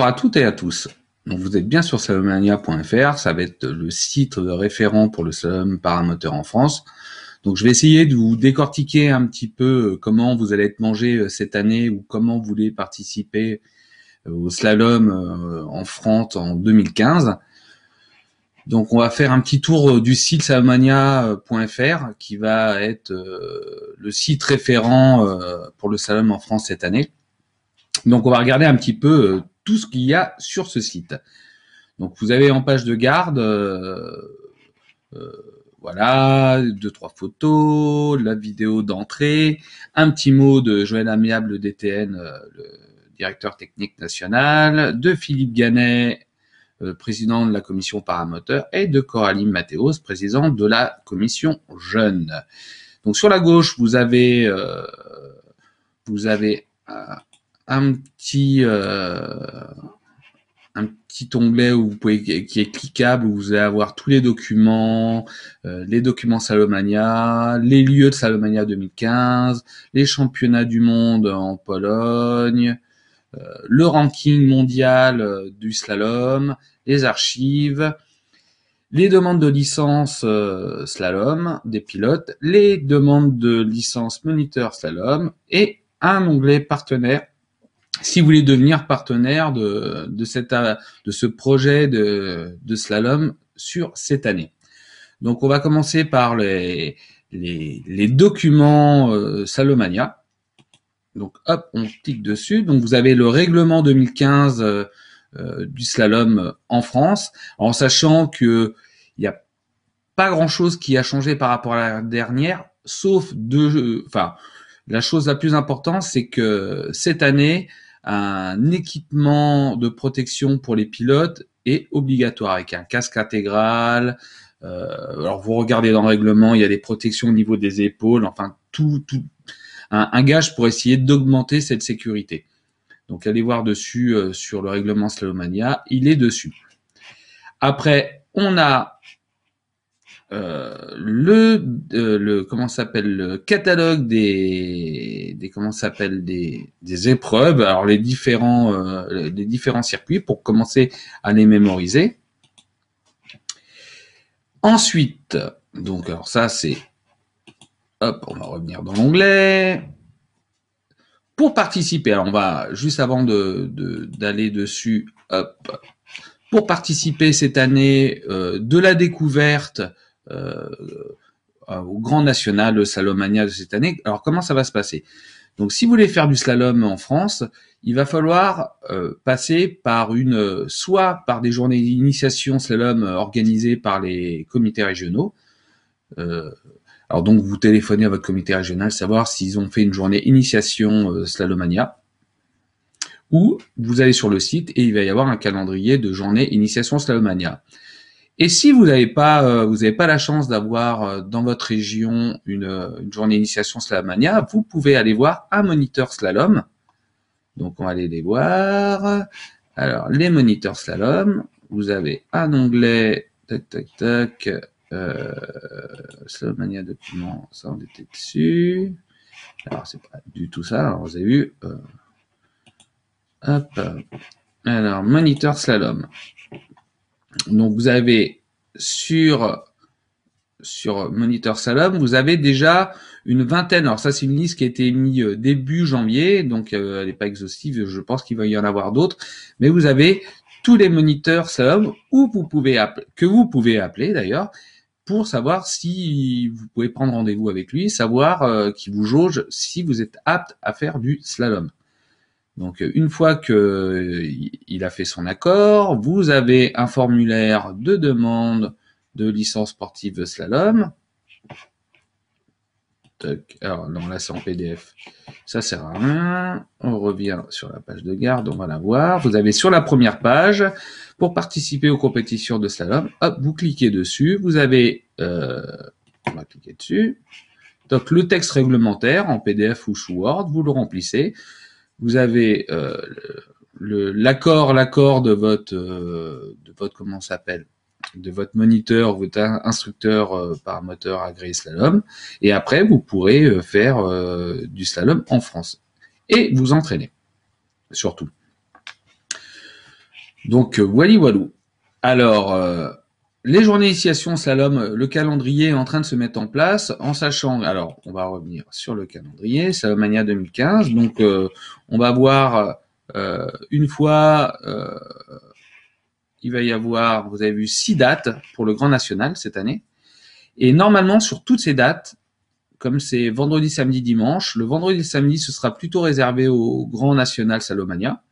Bonjour à toutes et à tous. Donc vous êtes bien sur slalomania.fr, ça va être le site référent pour le slalom paramoteur en France. Donc je vais essayer de vous décortiquer un petit peu comment vous allez être mangé cette année ou comment vous voulez participer au slalom en France en 2015. Donc on va faire un petit tour du site slalomania.fr qui va être le site référent pour le slalom en France cette année. Donc on va regarder un petit peu tout ce qu'il y a sur ce site. Donc vous avez en page de garde, voilà, 2-3 photos, la vidéo d'entrée, un petit mot de Joël Amiable DTN, le directeur technique national, de Philippe Gannet, président de la commission paramoteur, et de Coralie Mathéos, président de la commission jeune. Donc sur la gauche, vous avez un petit onglet où vous pouvez, qui est cliquable, où vous allez avoir tous les documents Slalomania, les lieux de Slalomania 2015, les championnats du monde en Pologne, le ranking mondial du slalom, les archives, les demandes de licence slalom des pilotes, les demandes de licence moniteur slalom et un onglet partenaire si vous voulez devenir partenaire de ce projet de slalom sur cette année. Donc on va commencer par les documents Slalomania. Donc hop, on clique dessus. Donc vous avez le règlement 2015 du slalom en France, en sachant que il n'y a pas grand-chose qui a changé par rapport à la dernière, sauf la chose la plus importante, c'est que cette année, un équipement de protection pour les pilotes est obligatoire avec un casque intégral. Alors vous regardez dans le règlement, il y a des protections au niveau des épaules, enfin un gage pour essayer d'augmenter cette sécurité. Donc allez voir dessus sur le règlement Slalomania, il est dessus. Après, on a le catalogue des épreuves, alors les différents circuits pour commencer à les mémoriser. Ensuite, donc alors ça c'est, hop, on va revenir dans l'onglet. Pour participer, alors on va juste avant d'aller dessus, hop, pour participer cette année de la découverte au Grand National, le Slalomania de cette année. Alors comment ça va se passer? Donc si vous voulez faire du slalom en France, il va falloir passer par soit par des journées d'initiation slalom organisées par les comités régionaux. Alors donc vous téléphonez à votre comité régional, savoir s'ils ont fait une journée initiation Slalomania. Ou vous allez sur le site et il va y avoir un calendrier de journée initiation Slalomania. Et si vous n'avez pas la chance d'avoir dans votre région une journée initiation Slalomania, vous pouvez aller voir un moniteur slalom. Donc on va aller les voir. Alors les moniteurs slalom, vous avez un onglet, Slalomania documents, ça on était dessus. Alors c'est pas du tout ça. Alors vous avez vu. Hop. Alors, moniteur slalom. Donc, vous avez sur moniteur slalom, vous avez déjà une vingtaine. Alors, ça, c'est une liste qui a été mise début janvier. Donc, elle n'est pas exhaustive. Je pense qu'il va y en avoir d'autres. Mais vous avez tous les moniteurs slalom que vous pouvez appeler d'ailleurs pour savoir si vous pouvez prendre rendez-vous avec lui, savoir qui vous jauge si vous êtes apte à faire du slalom. Donc, une fois qu'il a fait son accord, vous avez un formulaire de demande de licence sportive slalom. Alors, non, là, c'est en PDF. Ça sert à rien. On revient sur la page de garde, on va la voir. Vous avez sur la première page, pour participer aux compétitions de slalom, hop, vous cliquez dessus. Vous avez, on va cliquer dessus. Donc, le texte réglementaire en PDF ou sous Word, vous le remplissez. Vous avez l'accord de votre comment s'appelle, de votre moniteur, votre instructeur paramoteur agréé slalom, et après vous pourrez faire du slalom en France et vous entraîner surtout. Donc, walou. Alors, les journées d'initiation slalom, le calendrier est en train de se mettre en place, en sachant, alors, on va revenir sur le calendrier, Salomania 2015. Donc, on va voir une fois, il va y avoir, vous avez vu, 6 dates pour le Grand National cette année. Et normalement, sur toutes ces dates, comme c'est vendredi, samedi, dimanche, le vendredi et samedi, ce sera plutôt réservé au Grand National Salomania.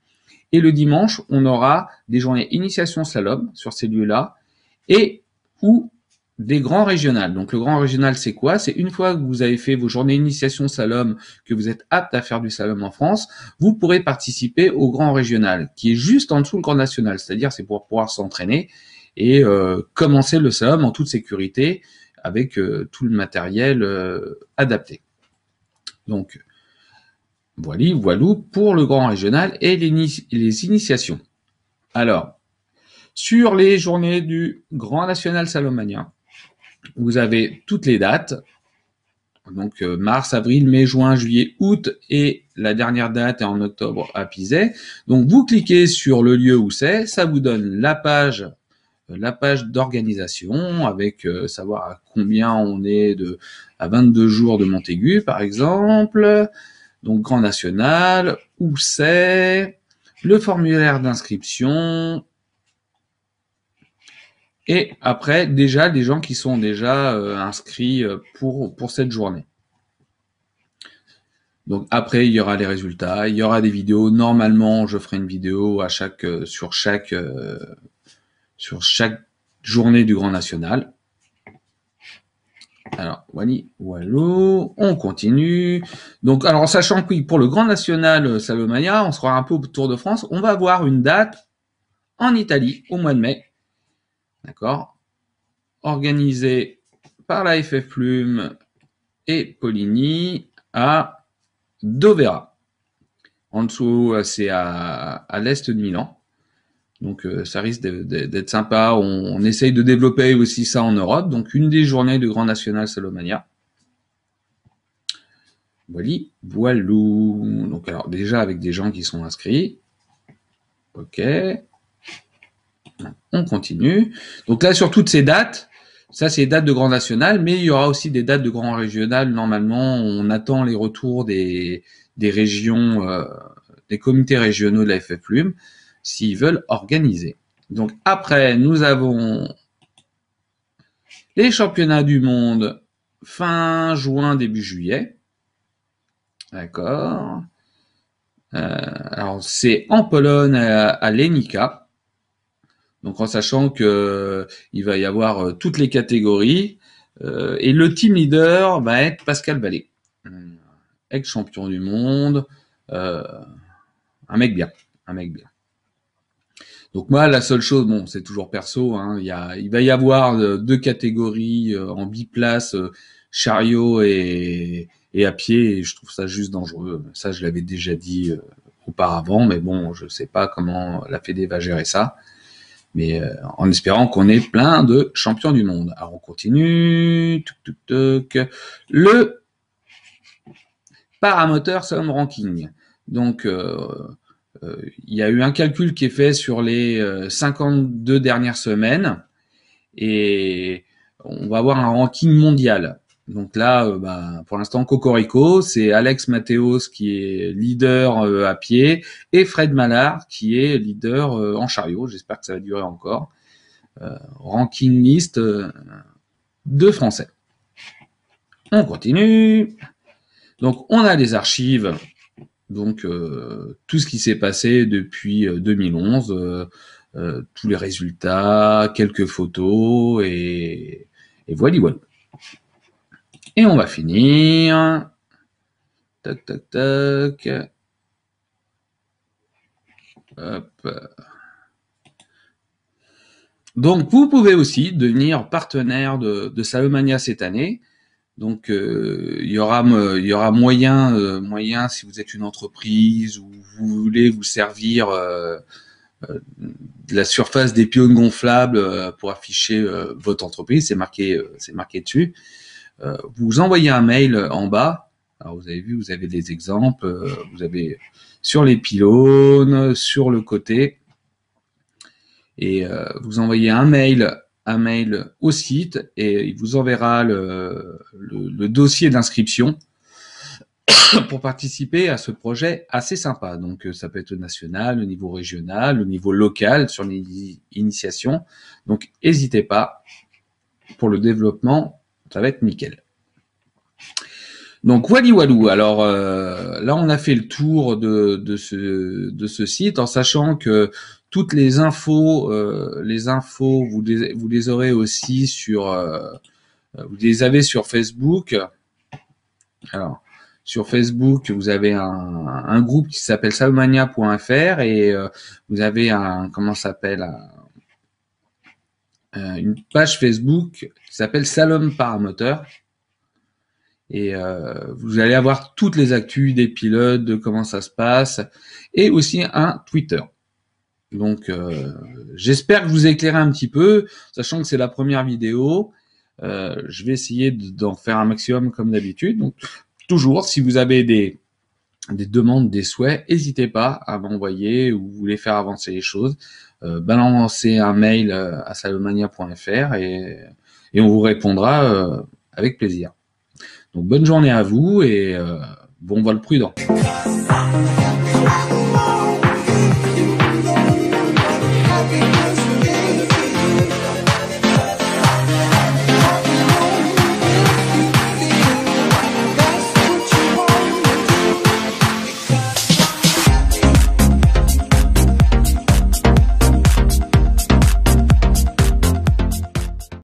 Et le dimanche, on aura des journées initiation slalom sur ces lieux-là et ou des grands régionales. Donc le grand régional, c'est quoi? C'est une fois que vous avez fait vos journées initiation slalom, que vous êtes apte à faire du slalom en France, vous pourrez participer au grand régional, qui est juste en dessous le grand national. C'est-à-dire, c'est pour pouvoir s'entraîner et commencer le slalom en toute sécurité avec tout le matériel adapté. Donc, voilou pour le grand régional et les initiations. Alors, sur les journées du Grand National Salomania, vous avez toutes les dates. Donc, mars, avril, mai, juin, juillet, août et la dernière date est en octobre à Pizet. Donc, vous cliquez sur le lieu où c'est, ça vous donne la page d'organisation avec savoir à combien on est à 22 jours de Montaigu, par exemple. Donc, Grand National, où c'est, le formulaire d'inscription, et après, déjà, des gens qui sont déjà inscrits pour cette journée. Donc après, il y aura les résultats, il y aura des vidéos. Normalement, je ferai une vidéo sur chaque journée du Grand National. Alors, walou, on continue. Donc, alors, sachant que pour le Grand National Salomania, on sera un peu au Tour de France, on va avoir une date en Italie au mois de mai. D'accord? Organisé par la FF Plume et Poligny à Dovera. En dessous, c'est à l'est de Milan. Donc, ça risque d'être sympa. On essaye de développer aussi ça en Europe. Donc, une des journées de Grand National Salomania. Voilou. Donc, alors, déjà avec des gens qui sont inscrits. Ok. On continue. Donc là, sur toutes ces dates, ça c'est les dates de Grand National, mais il y aura aussi des dates de Grand Régional. Normalement, on attend les retours des régions, des comités régionaux de la FF Plume, s'ils veulent organiser. Donc après, nous avons les championnats du monde fin juin, début juillet. D'accord. Alors c'est en Pologne à Lenica. Donc en sachant que il va y avoir toutes les catégories et le team leader va être Pascal Vallée, ex-champion du monde, un mec bien. Donc moi la seule chose, bon c'est toujours perso, hein, il va y avoir 2 catégories en biplace, chariot et à pied, et je trouve ça juste dangereux. Ça je l'avais déjà dit auparavant, mais bon je sais pas comment la Fédé va gérer ça. Mais en espérant qu'on ait plein de champions du monde. Alors on continue. Le paramoteur slalom ranking. Donc il y a eu un calcul qui est fait sur les 52 dernières semaines et on va avoir un ranking mondial. Donc là, pour l'instant, Cocorico, c'est Alex Mathéos qui est leader à pied et Fred Mallard qui est leader en chariot. J'espère que ça va durer encore. Ranking list de Français. On continue. Donc, on a les archives. Donc, tout ce qui s'est passé depuis 2011, tous les résultats, quelques photos et voilà. Et on va finir. Tac. Hop. Donc, vous pouvez aussi devenir partenaire de Salomania cette année. Donc, il y aura moyen si vous êtes une entreprise ou vous voulez vous servir de la surface des pylônes gonflables pour afficher votre entreprise. C'est marqué dessus. Vous envoyez un mail en bas. Alors vous avez vu, vous avez des exemples. Vous avez sur les pylônes, sur le côté. et vous envoyez un mail au site et il vous enverra le dossier d'inscription pour participer à ce projet assez sympa. Donc ça peut être au national, au niveau régional, au niveau local sur l'initiation. Donc n'hésitez pas, pour le développement, ça va être nickel. Donc walou. Alors là on a fait le tour de ce site en sachant que toutes les infos vous les aurez aussi sur vous les avez sur Facebook. Alors sur Facebook, vous avez un groupe qui s'appelle salomania.fr et vous avez une page Facebook qui s'appelle Salom Paramoteur. Et vous allez avoir toutes les actus des pilotes, de comment ça se passe, et aussi un Twitter. Donc j'espère que vous éclairez un petit peu, sachant que c'est la première vidéo. Je vais essayer d'en faire un maximum comme d'habitude. Donc toujours, si vous avez des demandes, des souhaits, n'hésitez pas à m'envoyer ou vous voulez faire avancer les choses. Balancez un mail à salomania.fr et on vous répondra avec plaisir. Donc bonne journée à vous et bon vol prudent.